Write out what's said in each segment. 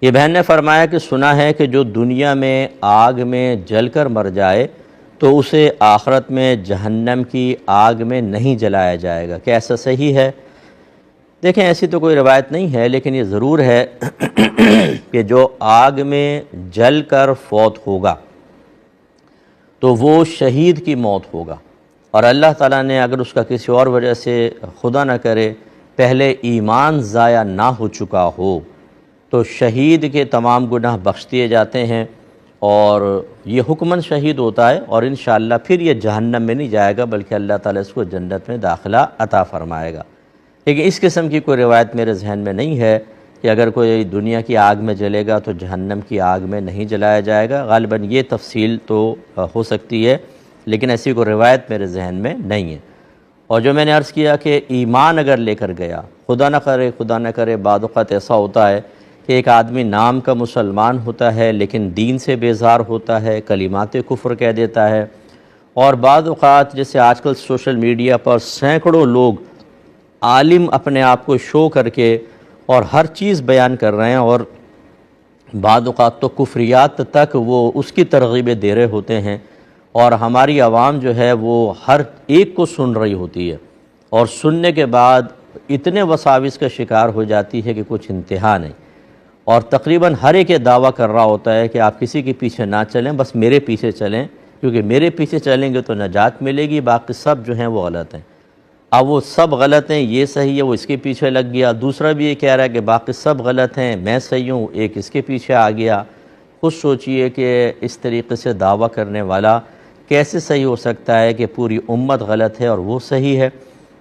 یہ بہن نے فرمایا کہ سنا ہے کہ جو دنیا میں آگ میں جل کر مر جائے تو اسے آخرت میں جہنم کی آگ میں نہیں جلایا جائے گا، کیا ایسا صحیح ہے؟ دیکھیں ایسی تو کوئی روایت نہیں ہے، لیکن یہ ضرور ہے کہ جو آگ میں جل کر فوت ہوگا تو وہ شہید کی موت ہوگا، اور اللہ تعالیٰ نے اگر اس کا کسی اور وجہ سے خدا نہ کرے پہلے ایمان ضائع نہ ہو چکا ہو تو شہید کے تمام گناہ بخش دیے جاتے ہیں، اور یہ حکماً شہید ہوتا ہے، اور انشاءاللہ پھر یہ جہنم میں نہیں جائے گا بلکہ اللہ تعالیٰ اس کو جنت میں داخلہ عطا فرمائے گا۔ لیکن اس قسم کی کوئی روایت میرے ذہن میں نہیں ہے کہ اگر کوئی دنیا کی آگ میں جلے گا تو جہنم کی آگ میں نہیں جلایا جائے گا۔ غالباً یہ تفصیل تو ہو سکتی ہے، لیکن ایسی کوئی روایت میرے ذہن میں نہیں ہے۔ اور جو میں نے عرض کیا کہ ایمان اگر لے کر گیا، خدا نہ کرے بعض اوقات ایسا ہوتا ہے کہ ایک آدمی نام کا مسلمان ہوتا ہے لیکن دین سے بیزار ہوتا ہے، کلمات کفر کہہ دیتا ہے، اور بعض اوقات جیسے آج کل سوشل میڈیا پر سینکڑوں لوگ عالم اپنے آپ کو شو کر کے اور ہر چیز بیان کر رہے ہیں، اور بعض اوقات تو کفریات تک وہ اس کی ترغیبیں دے رہے ہوتے ہیں، اور ہماری عوام جو ہے وہ ہر ایک کو سن رہی ہوتی ہے، اور سننے کے بعد اتنے وساوس کا شکار ہو جاتی ہے کہ کچھ انتہا نہیں، اور تقریباً ہر ایک یہ دعویٰ کر رہا ہوتا ہے کہ آپ کسی کے پیچھے نہ چلیں، بس میرے پیچھے چلیں، کیونکہ میرے پیچھے چلیں گے تو نجات ملے گی، باقی سب جو ہیں وہ غلط ہیں۔ اب وہ سب غلط ہیں، یہ صحیح ہے، وہ اس کے پیچھے لگ گیا، دوسرا بھی یہ کہہ رہا ہے کہ باقی سب غلط ہیں، میں صحیح ہوں، ایک اس کے پیچھے آ گیا۔ خود سوچئے کہ اس طریقے سے دعویٰ کرنے والا کیسے صحیح ہو سکتا ہے کہ پوری امت غلط ہے اور وہ صحیح ہے؟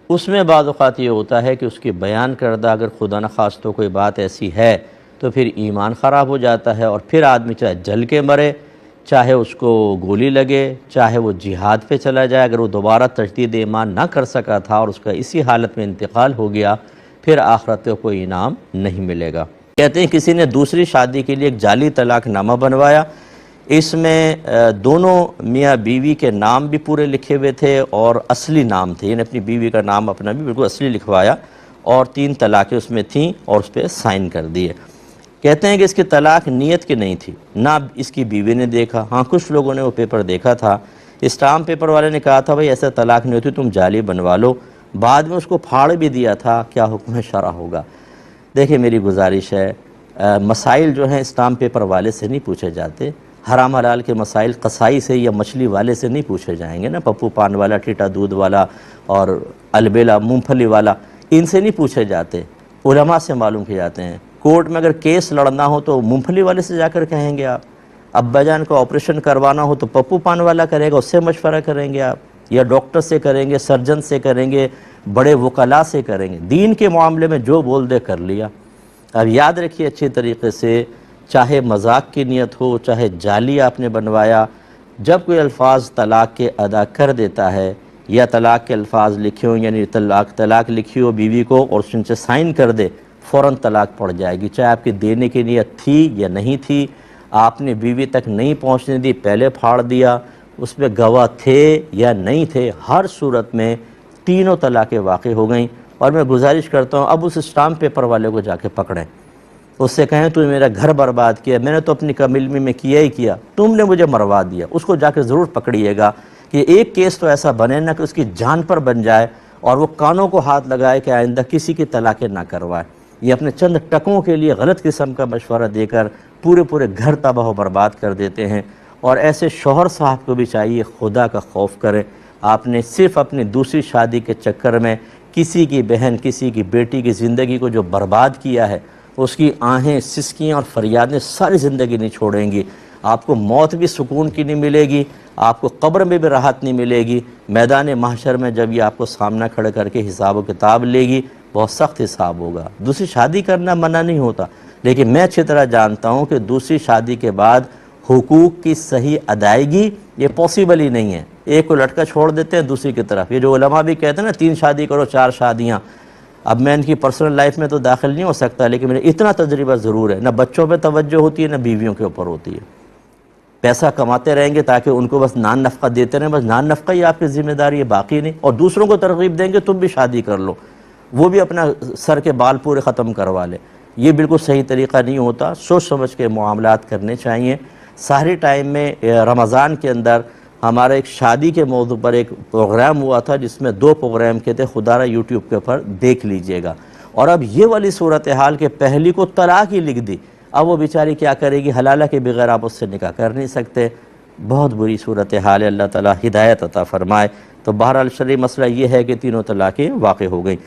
اس میں بعض اوقات یہ ہوتا ہے کہ اس کی بیان کردہ اگر خدا نخواستہ کوئی بات ایسی ہے تو پھر ایمان خراب ہو جاتا ہے، اور پھر آدمی چاہے جل کے مرے، چاہے اس کو گولی لگے، چاہے وہ جہاد پہ چلا جائے، اگر وہ دوبارہ تجدید ایمان نہ کر سکا تھا اور اس کا اسی حالت میں انتقال ہو گیا، پھر آخرت کو کوئی انعام نہیں ملے گا۔ کہتے ہیں کسی نے دوسری شادی کے لیے ایک جعلی طلاق نامہ بنوایا، اس میں دونوں میاں بیوی کے نام بھی پورے لکھے ہوئے تھے اور اصلی نام تھے، یعنی اپنی بیوی کا نام اپنا بھی بالکل اصلی لکھوایا، اور 3 طلاقیں اس میں تھیں اور اس پہ سائن کر دیے۔ کہتے ہیں کہ اس کی طلاق نیت کی نہیں تھی، نہ اس کی بیوی نے دیکھا، ہاں کچھ لوگوں نے وہ پیپر دیکھا تھا، اسٹامپ پیپر والے نے کہا تھا بھائی ایسا طلاق نہیں ہوتی، تم جعلی بنوا لو، بعد میں اس کو پھاڑ بھی دیا تھا، کیا حکم شرع ہوگا؟ دیکھیں میری گزارش ہے، مسائل جو ہیں اسٹامپ پیپر والے سے نہیں پوچھے جاتے، حرام حلال کے مسائل قصائی سے یا مچھلی والے سے نہیں پوچھے جائیں گے نا، پپو پان والا، ٹیٹا دودھ والا اور البیلا مونگ پھلی والا، ان سے نہیں پوچھے جاتے، علماء سے معلوم کیے جاتے ہیں۔ کورٹ میں اگر کیس لڑنا ہو تو مونگ پھلی والے سے جا کر کہیں گے آپ، ابا جان کو آپریشن کروانا ہو تو پپو پان والا کرے گا، اس سے مشورہ کریں گے آپ، یا ڈاکٹر سے کریں گے، سرجن سے کریں گے، بڑے وکلاء سے کریں گے، دین کے معاملے میں جو بول دے کر لیا۔ اب یاد رکھیے اچھی طریقے سے، چاہے مذاق کی نیت ہو، چاہے جعلی آپ نے بنوایا، جب کوئی الفاظ طلاق کے ادا کر دیتا ہے یا طلاق کے الفاظ لکھے ہوں، یعنی طلاق لکھی ہو بیوی کو اور اس سے سائن کر دے، فوراً طلاق پڑ جائے گی، چاہے آپ کی دینے کی نیت تھی یا نہیں تھی، آپ نے بیوی تک نہیں پہنچنے دی، پہلے پھاڑ دیا، اس میں گواہ تھے یا نہیں تھے، ہر صورت میں تینوں طلاقیں واقع ہو گئیں۔ اور میں گزارش کرتا ہوں اب اس اسٹامپ پیپر والے کو جا کے پکڑیں، اس سے کہیں تو میرا گھر برباد کیا، میں نے تو اپنی کم علمی میں کیا ہی کیا، تم نے مجھے مروا دیا، اس کو جا کے ضرور پکڑیے گا کہ ایک کیس تو ایسا بنے نہ کہ اس کی جان پر بن جائے اور وہ کانوں کو ہاتھ لگائے کہ آئندہ کسی کی طلاقیں نہ کروائے۔ یہ اپنے چند ٹکوں کے لیے غلط قسم کا مشورہ دے کر پورے گھر تباہ و برباد کر دیتے ہیں، اور ایسے شوہر صاحب کو بھی چاہیے خدا کا خوف کرے۔ آپ نے صرف اپنی دوسری شادی کے چکر میں کسی کی بہن، کسی کی بیٹی کی زندگی کو جو برباد کیا ہے، اس کی آہیں، سسکیاں اور فریادیں ساری زندگی نہیں چھوڑیں گی۔ آپ کو موت بھی سکون کی نہیں ملے گی، آپ کو قبر میں بھی راحت نہیں ملے گی، میدان محشر میں جب یہ آپ کو سامنا کھڑے کر کے حساب و کتاب لے گی، بہت سخت حساب ہوگا۔ دوسری شادی کرنا منع نہیں ہوتا، لیکن میں اچھی طرح جانتا ہوں کہ دوسری شادی کے بعد حقوق کی صحیح ادائیگی یہ پاسبل ہی نہیں ہے۔ ایک کو لٹکا چھوڑ دیتے ہیں دوسری کی طرف، یہ جو علماء بھی کہتے ہیں نا 3 شادی کرو 4 شادیاں، اب میں ان کی پرسنل لائف میں تو داخل نہیں ہو سکتا، لیکن میرے اتنا تجربہ ضرور ہے، نہ بچوں پہ توجہ ہوتی ہے نہ بیویوں کے اوپر ہوتی ہے۔ پیسہ کماتے رہیں گے تاکہ ان کو بس نان نفقہ دیتے رہیں، بس نان نفقہ ہی آپ کی ذمہ داری ہے، باقی نہیں، اور دوسروں کو ترغیب دیں گے تم بھی شادی کر لو، وہ بھی اپنا سر کے بال پورے ختم کروا لے، یہ بالکل صحیح طریقہ نہیں ہوتا، سوچ سمجھ کے معاملات کرنے چاہیے۔ سحری ٹائم میں رمضان کے اندر ہمارا ایک شادی کے موضوع پر ایک پروگرام ہوا تھا، جس میں 2 پروگرام کے تھے، خدا را یوٹیوب کے اوپر دیکھ لیجئے گا۔ اور اب یہ والی صورتحال کہ پہلی کو طلاق ہی لکھ دی، اب وہ بیچاری کیا کرے گی؟ حلالہ کے بغیر آپ اس سے نکاح کر نہیں سکتے۔ بہت بری صورتحال ہے، اللہ تعالیٰ ہدایت عطا فرمائے۔ تو بہرحال شرعی مسئلہ یہ ہے کہ تینوں طلاقیں واقع ہو گئیں۔